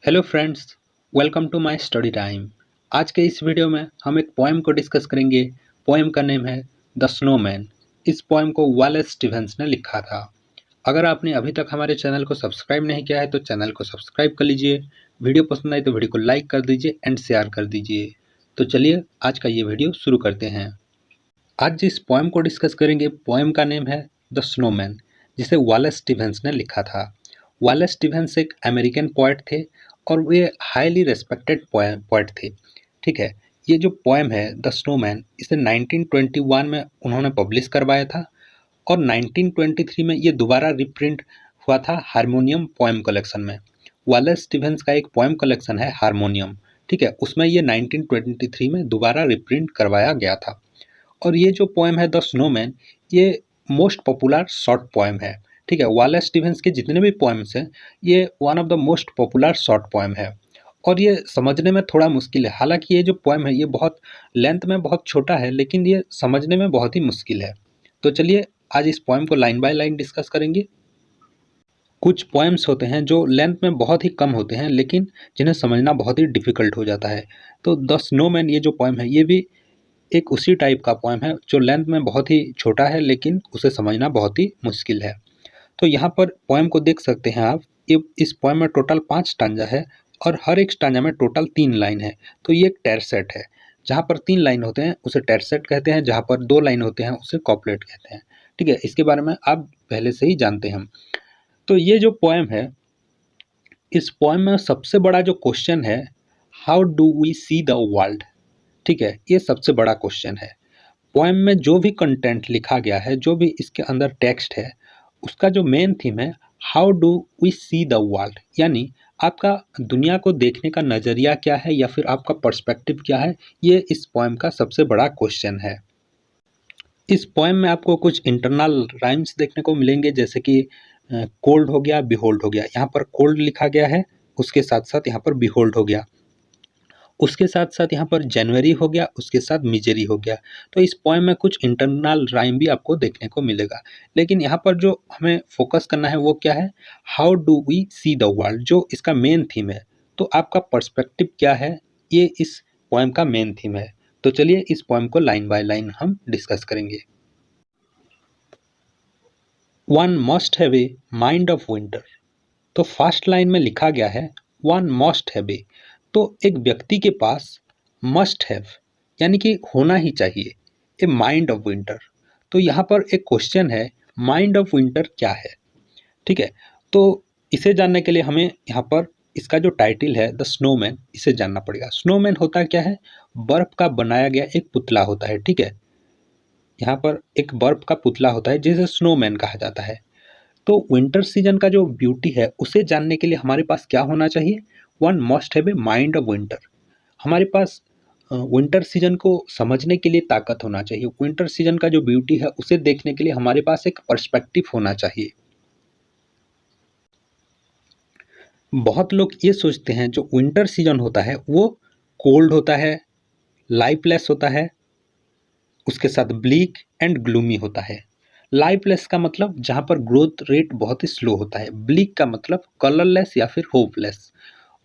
Hello friends, welcome to my study time. आज के इस वीडियो में हम एक पोएम को डिस्कस करेंगे। पोएम का नेम है द स्नोमैन। इस पोएम को वालेस स्टीवेंस ने लिखा था। अगर आपने अभी तक हमारे चैनल को सब्सक्राइब नहीं किया है तो चैनल को सब्सक्राइब कर लीजिए। वीडियो पसंद आए तो वीडियो को लाइक कर दीजिए एंड शेयर कर दीजिए। तो चलिए आज का ये वीडियो शुरू करते हैं। आज जिस पोएम को डिस्कस करेंगे, पोएम का नेम है द स्नोमैन, जिसे वालेस स्टीवेंस ने लिखा था। वालेस स्टीवेंस एक अमेरिकन पोएट थे और वे हाईली रेस्पेक्टेड पोएट थे। ठीक है, ये जो पोएम है द स्नोमैन, इसे 1921 में उन्होंने पब्लिश करवाया था और 1923 में ये दोबारा रिप्रिंट हुआ था हारमोनियम पोएम कलेक्शन में। वालेस स्टीवेंस का एक पोएम कलेक्शन है हारमोनियम, ठीक है, उसमें ये 1923 में दोबारा रिप्रिंट करवाया गया था। और ये जो पोएम है द स्नोमैन, ये मोस्ट पॉपुलर शॉर्ट पोएम है। ठीक है, वालेस स्टीवेंस के जितने भी पोएम्स हैं, ये one of the most popular short poem है और ये समझने में थोड़ा मुश्किल है। हालांकि ये जो पोएम है ये बहुत लेंथ में बहुत छोटा है, लेकिन ये समझने में बहुत ही मुश्किल है। तो चलिए आज इस पोएम को लाइन बाय लाइन डिस्कस करेंगे। कुछ पोएम्स होते हैं जो लेंथ में बहुत ही कम होते हैं, लेकिन जिन्हें समझना बहुत ही डिफ़िकल्ट हो जाता है। तो द स्नोमैन ये जो पोएम है, ये भी एक उसी टाइप का पोएम है जो लेंथ में बहुत ही छोटा है, लेकिन उसे समझना बहुत ही मुश्किल है। तो यहाँ पर पोएम को देख सकते हैं आप। ये इस पोएम में टोटल 5 स्टांजा है और हर एक स्टांजा में टोटल 3 लाइन है। तो ये एक टेरसेट है। जहाँ पर 3 लाइन होते हैं उसे टेरसेट कहते हैं, जहाँ पर 2 लाइन होते हैं उसे कॉपलेट कहते हैं। ठीक है, इसके बारे में आप पहले से ही जानते हैं। तो ये जो पोएम है, इस पोएम में सबसे बड़ा जो क्वेश्चन है, how do we see the world. ठीक है, ये सबसे बड़ा क्वेश्चन है। पोएम में जो भी कंटेंट लिखा गया है, जो भी इसके अंदर टेक्स्ट है, उसका जो मेन थीम है how do we see the world, यानी आपका दुनिया को देखने का नज़रिया क्या है या फिर आपका पर्सपेक्टिव क्या है। ये इस पोएम का सबसे बड़ा क्वेश्चन है। इस पोएम में आपको कुछ इंटरनल राइम्स देखने को मिलेंगे, जैसे कि कोल्ड हो गया, बिहोल्ड हो गया। यहाँ पर कोल्ड लिखा गया है, उसके साथ साथ यहाँ पर बिहोल्ड हो गया। उसके साथ साथ यहाँ पर जनवरी हो गया, उसके साथ मिजरी हो गया। तो इस पोएम में कुछ इंटरनल राइम भी आपको देखने को मिलेगा, लेकिन यहाँ पर जो हमें फोकस करना है वो क्या है, how do we see the world, जो इसका मेन थीम है। तो आपका पर्सपेक्टिव क्या है, ये इस पोएम का मेन थीम है। तो चलिए इस पोएम को लाइन बाय लाइन हम डिस्कस करेंगे। One must have a mind of winter. तो फर्स्ट लाइन में लिखा गया है वन मस्ट हैव ए, तो एक व्यक्ति के पास मस्ट हैव यानी कि होना ही चाहिए ए माइंड ऑफ विंटर। तो यहाँ पर एक क्वेश्चन है, माइंड ऑफ विंटर क्या है। ठीक है, तो इसे जानने के लिए हमें यहाँ पर इसका जो टाइटल है द स्नोमैन, इसे जानना पड़ेगा। स्नोमैन होता क्या है, बर्फ का बनाया गया एक पुतला होता है। ठीक है, यहाँ पर एक बर्फ का पुतला होता है जिसे स्नोमैन कहा जाता है। तो विंटर सीजन का जो ब्यूटी है उसे जानने के लिए हमारे पास क्या होना चाहिए, one must have a mind of winter. हमारे पास विंटर सीजन को समझने के लिए ताकत होना चाहिए। विंटर सीजन का जो ब्यूटी है उसे देखने के लिए हमारे पास एक पर्सपेक्टिव होना चाहिए। बहुत लोग ये सोचते हैं जो विंटर सीजन होता है वो कोल्ड होता है, लाइफलेस होता है, उसके साथ ब्लीक एंड ग्लूमी होता है। लाइफलेस का मतलब जहाँ पर ग्रोथ रेट बहुत ही स्लो होता है। ब्लीक का मतलब कलरलेस या फिर होपलेस।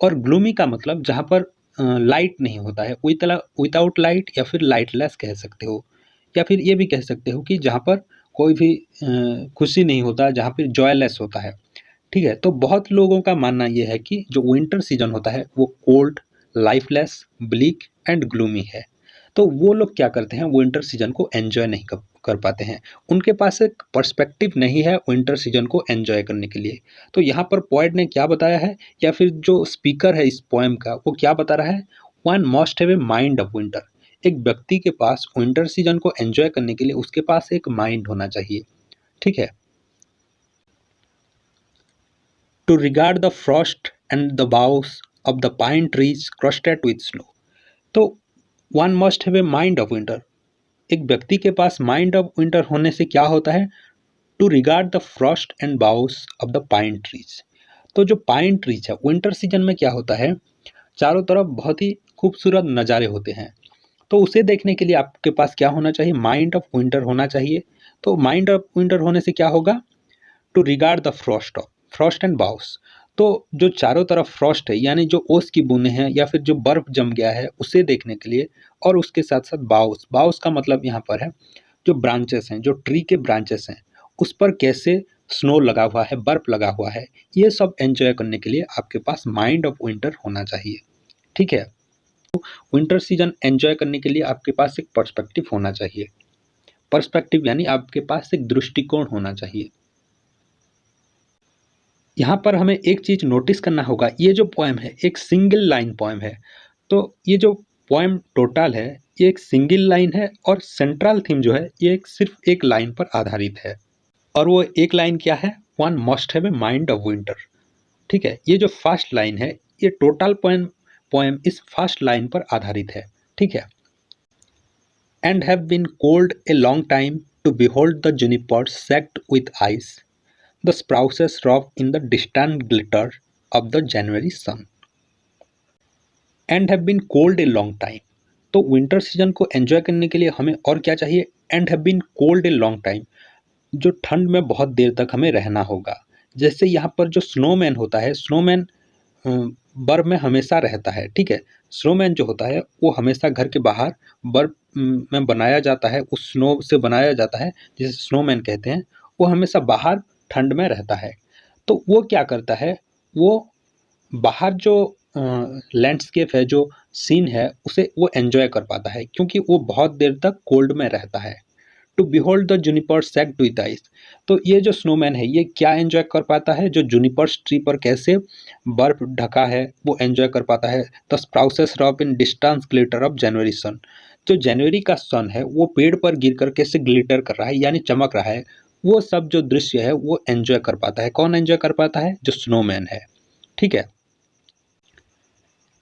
और ग्लूमी का मतलब जहाँ पर लाइट नहीं होता है, विदाउट लाइट या फिर लाइटलेस कह सकते हो। या फिर ये भी कह सकते हो कि जहाँ पर कोई भी खुशी नहीं होता, जहाँ पर जॉयलेस होता है। ठीक है, तो बहुत लोगों का मानना ये है कि जो विंटर सीजन होता है वो cold, lifeless, bleak and gloomy है। तो वो लोग क्या करते हैं, विंटर सीजन को एंजॉय नहीं कर पाते हैं। उनके पास एक पर्सपेक्टिव नहीं है विंटर सीजन को एंजॉय करने के लिए। तो यहाँ पर पोएट ने क्या बताया है, या फिर जो स्पीकर है इस पोएम का वो क्या बता रहा है, one must have a mind of winter. एक व्यक्ति के पास विंटर सीजन को एंजॉय करने के लिए उसके पास एक माइंड होना चाहिए। ठीक है, to regard the frost and the boughs of the pine trees crusted with snow। तो one must have a mind of winter। एक व्यक्ति के पास माइंड ऑफ विंटर होने से क्या होता है, to regard the frost and boughs of the pine trees. तो जो पाइन ट्रीज है विंटर सीजन में क्या होता है, चारों तरफ बहुत ही खूबसूरत नज़ारे होते हैं। तो उसे देखने के लिए आपके पास क्या होना चाहिए, माइंड ऑफ विंटर होना चाहिए। तो माइंड ऑफ विंटर होने से क्या होगा, to regard the frost and boughs. तो जो चारों तरफ फ्रॉस्ट है यानी जो ओस की बूंदें हैं या फिर जो बर्फ जम गया है उसे देखने के लिए, और उसके साथ साथ बाउस बाउस का मतलब यहाँ पर है जो ब्रांचेस हैं, जो ट्री के ब्रांचेस हैं उस पर कैसे स्नो लगा हुआ है, बर्फ लगा हुआ है, ये सब एंजॉय करने के लिए आपके पास माइंड ऑफ विंटर होना चाहिए। ठीक है, विंटर सीजन एंजॉय करने के लिए आपके पास एक पर्सपेक्टिव होना चाहिए। पर्सपेक्टिव यानी आपके पास एक दृष्टिकोण होना चाहिए। यहाँ पर हमें एक चीज नोटिस करना होगा, ये जो पोएम है एक सिंगल लाइन पोएम है। तो ये जो पोएम टोटल है ये एक सिंगल लाइन है और सेंट्रल थीम जो है ये सिर्फ एक लाइन पर आधारित है, और वो एक लाइन क्या है, one must have a mind of winter. ठीक है, ये जो फर्स्ट लाइन है ये टोटल पोएम पोएम इस फर्स्ट लाइन पर आधारित है। ठीक है, and have been cold a long time to behold the junipers shagged with ice, the sprouts rock in the distant glitter of the January sun, and have been cold a long time। तो winter season को enjoy करने के लिए हमें और क्या चाहिए, and have been cold a long time, जो ठंड में बहुत देर तक हमें रहना होगा। जैसे यहाँ पर जो स्नोमैन होता है, स्नोमैन बर्फ में हमेशा रहता है। ठीक है, स्नोमैन जो होता है वो हमेशा घर के बाहर बर्फ में बनाया जाता है, उस स्नो से बनाया जाता है जिसे स्नोमैन कहते हैं। वो हमेशा बाहर ठंड में रहता है। तो वो क्या करता है, वो बाहर जो लैंडस्केप है, जो सीन है, उसे वो एंजॉय कर पाता है क्योंकि वो बहुत देर तक कोल्ड में रहता है। To behold the juniper shagged with ice, तो ये जो स्नोमैन है ये क्या एंजॉय कर पाता है, जो जूनिपर्स ट्री पर कैसे बर्फ ढका है वो एंजॉय कर पाता है। The spruces rock in distance glitter of January sun, जो जनवरी का सन है वो पेड़ पर गिरकर कैसे ग्लिटर कर रहा है यानी चमक रहा है, वो सब जो दृश्य है वो एंजॉय कर पाता है। कौन एंजॉय कर पाता है, जो स्नोमैन है। ठीक है,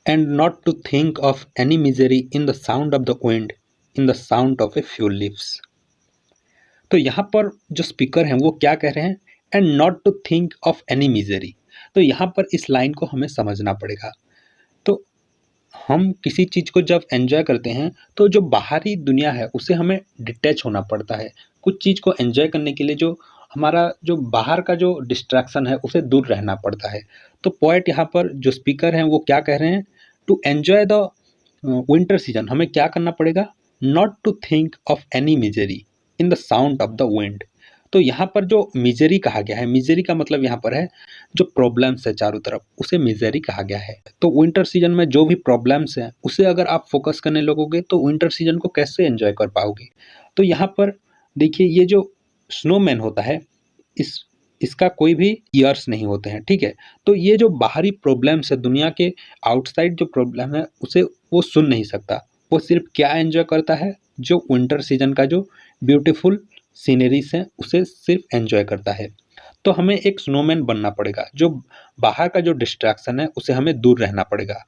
and not to think of any misery in the sound of the wind, in the sound of a few leaves. तो यहाँ पर जो स्पीकर हैं वो क्या कह रहे हैं, and not to think of any misery. तो यहाँ पर इस लाइन को हमें समझना पड़ेगा। तो हम किसी चीज़ को जब एंजॉय करते हैं तो जो बाहरी दुनिया है उसे हमें डिटैच होना पड़ता है। कुछ चीज़ को एंजॉय करने के लिए जो हमारा जो बाहर का जो डिस्ट्रैक्शन है उसे दूर रहना पड़ता है। तो पोएट यहाँ पर जो स्पीकर हैं वो क्या कह रहे हैं, to enjoy the winter season हमें क्या करना पड़ेगा, not to think of any misery in the sound of the wind. तो यहाँ पर जो मिजरी कहा गया है, मिजरी का मतलब यहाँ पर है जो प्रॉब्लम्स है चारों तरफ, उसे मिजरी कहा गया है। तो विंटर सीजन में जो भी प्रॉब्लम्स हैं उसे अगर आप फोकस करने लगोगे तो विंटर सीजन को कैसे एंजॉय कर पाओगे। तो यहाँ पर देखिए ये जो स्नोमैन होता है इसका कोई भी ईयर्स नहीं होते हैं। ठीक है, तो ये जो बाहरी प्रॉब्लम्स है, दुनिया के आउटसाइड जो प्रॉब्लम है उसे वो सुन नहीं सकता। वो सिर्फ क्या एंजॉय करता है, जो विंटर सीजन का जो ब्यूटीफुल सीनरीज हैं उसे सिर्फ एंजॉय करता है। तो हमें एक स्नोमैन बनना पड़ेगा, जो बाहर का जो डिस्ट्रैक्शन है उसे हमें दूर रहना पड़ेगा।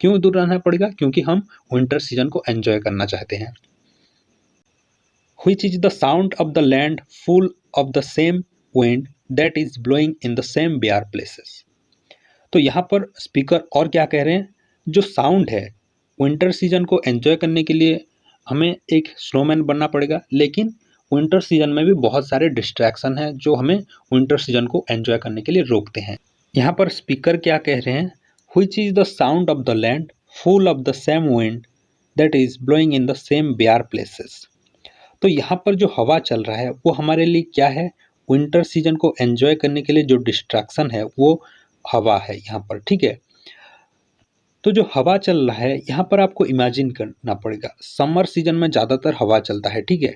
क्यों दूर रहना पड़ेगा, क्योंकि हम विंटर सीजन को एंजॉय करना चाहते हैं। Which is the sound of the land full of the same wind that is blowing in the same bare places। तो यहाँ पर स्पीकर और क्या कह रहे हैं, जो साउंड है विंटर सीजन को एंजॉय करने के लिए हमें एक स्नोमैन बनना पड़ेगा, लेकिन विंटर सीजन में भी बहुत सारे डिस्ट्रैक्शन हैं जो हमें विंटर सीजन को एंजॉय करने के लिए रोकते हैं। यहाँ पर स्पीकर क्या कह रहे हैं, which is the sound of the land full of the same wind that is blowing in the same bare places। तो यहाँ पर जो हवा चल रहा है वो हमारे लिए क्या है, विंटर सीजन को एंजॉय करने के लिए जो डिस्ट्रैक्शन है वो हवा है यहाँ पर। ठीक है, तो जो हवा चल रहा है यहाँ पर आपको इमेजिन करना पड़ेगा, समर सीजन में ज़्यादातर हवा चलता है। ठीक है,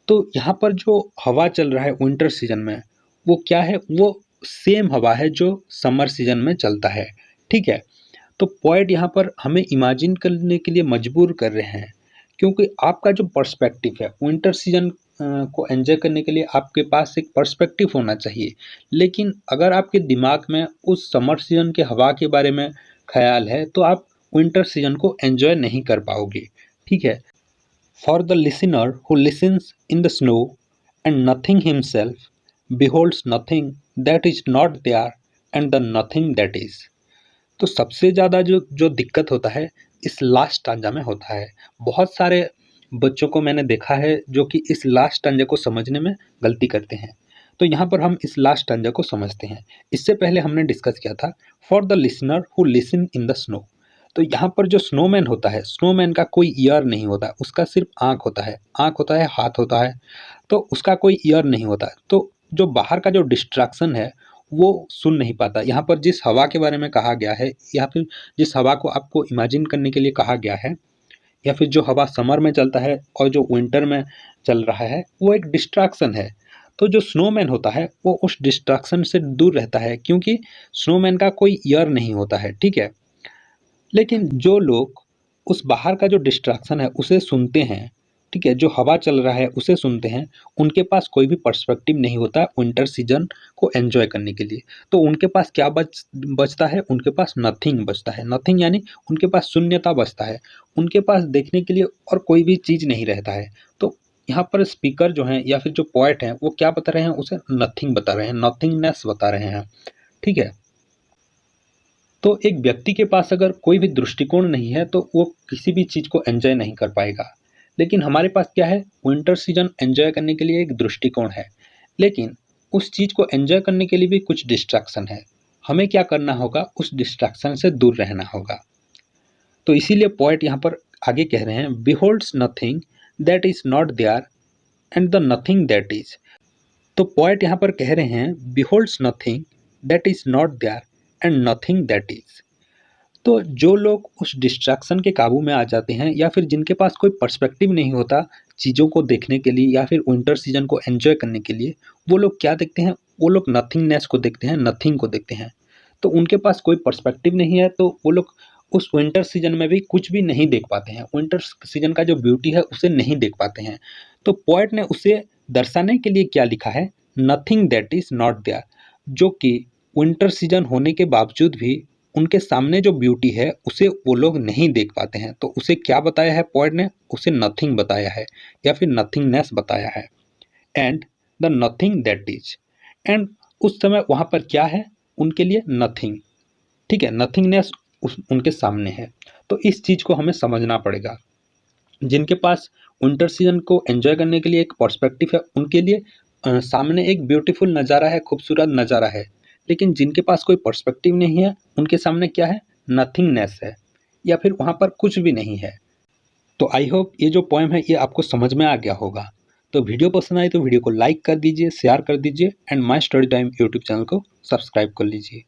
तो यहाँ पर जो हवा चल रहा है विंटर सीजन में वो क्या है, वो सेम हवा है जो समर सीजन में चलता है। ठीक है, तो पॉइंट यहाँ पर हमें इमेजिन करने के लिए मजबूर कर रहे हैं, क्योंकि आपका जो पर्सपेक्टिव है विंटर सीजन को एंजॉय करने के लिए आपके पास एक पर्सपेक्टिव होना चाहिए। लेकिन अगर आपके दिमाग में उस समर सीजन के हवा के बारे में ख्याल है तो आप विंटर सीजन को एंजॉय नहीं कर पाओगे। ठीक है, for the listener who listens in the snow and nothing himself beholds nothing that is not there and the nothing that is. तो सबसे ज़्यादा जो दिक्कत होता है इस लास्ट स्टांजा में होता है। बहुत सारे बच्चों को मैंने देखा है जो कि इस लास्ट स्टांजा को समझने में गलती करते हैं। तो यहाँ पर हम इस लास्ट स्टैंजा को समझते हैं। इससे पहले हमने डिस्कस किया था for the listener who listen in the snow. तो यहाँ पर जो स्नोमैन होता है, स्नोमैन का कोई ईयर नहीं होता, उसका सिर्फ आँख होता है, आँख होता है, हाथ होता है, तो उसका कोई ईयर नहीं होता। तो जो बाहर का जो डिस्ट्रैक्शन है वो सुन नहीं पाता। यहाँ पर जिस हवा के बारे में कहा गया है या फिर जिस हवा को आपको इमेजिन करने के लिए कहा गया है, या फिर जो हवा समर में चलता है और जो विंटर में चल रहा है, वो एक डिस्ट्रैक्शन है। तो जो स्नोमैन होता है वो उस डिस्ट्रैक्शन से दूर रहता है, क्योंकि स्नोमैन का कोई ईयर नहीं होता है, ठीक है। लेकिन जो लोग उस बाहर का जो डिस्ट्रैक्शन है उसे सुनते हैं, ठीक है, जो हवा चल रहा है उसे सुनते हैं, उनके पास कोई भी पर्सपेक्टिव नहीं होता विंटर सीजन को एंजॉय करने के लिए। तो उनके पास क्या बचता है? उनके पास नथिंग बचता है। नथिंग यानी उनके पास शून्यता बचता है, उनके पास देखने के लिए और कोई भी चीज़ नहीं रहता है। तो यहाँ पर स्पीकर जो हैं या फिर जो पोएट हैं वो क्या बता रहे हैं? उसे नथिंग बता रहे हैं, नथिंगनेस बता रहे हैं, ठीक है। तो एक व्यक्ति के पास अगर कोई भी दृष्टिकोण नहीं है तो वो किसी भी चीज़ को एंजॉय नहीं कर पाएगा। लेकिन हमारे पास क्या है? विंटर सीजन एंजॉय करने के लिए एक दृष्टिकोण है, लेकिन उस चीज़ को एंजॉय करने के लिए भी कुछ डिस्ट्रैक्शन है। हमें क्या करना होगा? उस डिस्ट्रैक्शन से दूर रहना होगा। तो इसीलिए पोएट यहाँ पर आगे कह रहे हैं, beholds nothing that is not there and the nothing that is. तो पोएट यहाँ पर कह रहे हैं, beholds nothing that is not there and nothing that is. तो जो लोग उस डिस्ट्रैक्शन के काबू में आ जाते हैं या फिर जिनके पास कोई पर्सपेक्टिव नहीं होता चीज़ों को देखने के लिए या फिर विंटर सीजन को एंजॉय करने के लिए, वो लोग क्या देखते हैं? वो लोग नथिंगनेस को देखते हैं, नथिंग को देखते हैं। तो उनके पास कोई पर्सपेक्टिव नहीं है, तो वो लोग उस विंटर सीजन में भी कुछ भी नहीं देख पाते हैं, विंटर सीजन का जो ब्यूटी है उसे नहीं देख पाते हैं। तो पोएट ने उसे दर्शाने के लिए क्या लिखा है? Nothing that is not there, जो कि विंटर सीजन होने के बावजूद भी उनके सामने जो ब्यूटी है उसे वो लोग नहीं देख पाते हैं। तो उसे क्या बताया है पोएट ने? उसे नथिंग बताया है या फिर नथिंगनेस बताया है। And the nothing that is, and उस समय वहाँ पर क्या है उनके लिए? नथिंग, ठीक है, नथिंगनेस उनके सामने है। तो इस चीज़ को हमें समझना पड़ेगा। जिनके पास विंटर सीजन को एंजॉय करने के लिए एक पर्सपेक्टिव है, उनके लिए सामने एक ब्यूटीफुल नज़ारा है, खूबसूरत नज़ारा है। लेकिन जिनके पास कोई पर्सपेक्टिव नहीं है, उनके सामने क्या है? नथिंगनेस है, या फिर वहाँ पर कुछ भी नहीं है। तो आई होप ये जो पोएम है ये आपको समझ में आ गया होगा। तो वीडियो पसंद आई तो वीडियो को लाइक कर दीजिए, शेयर कर दीजिए and my study time YouTube channel को सब्सक्राइब कर लीजिए।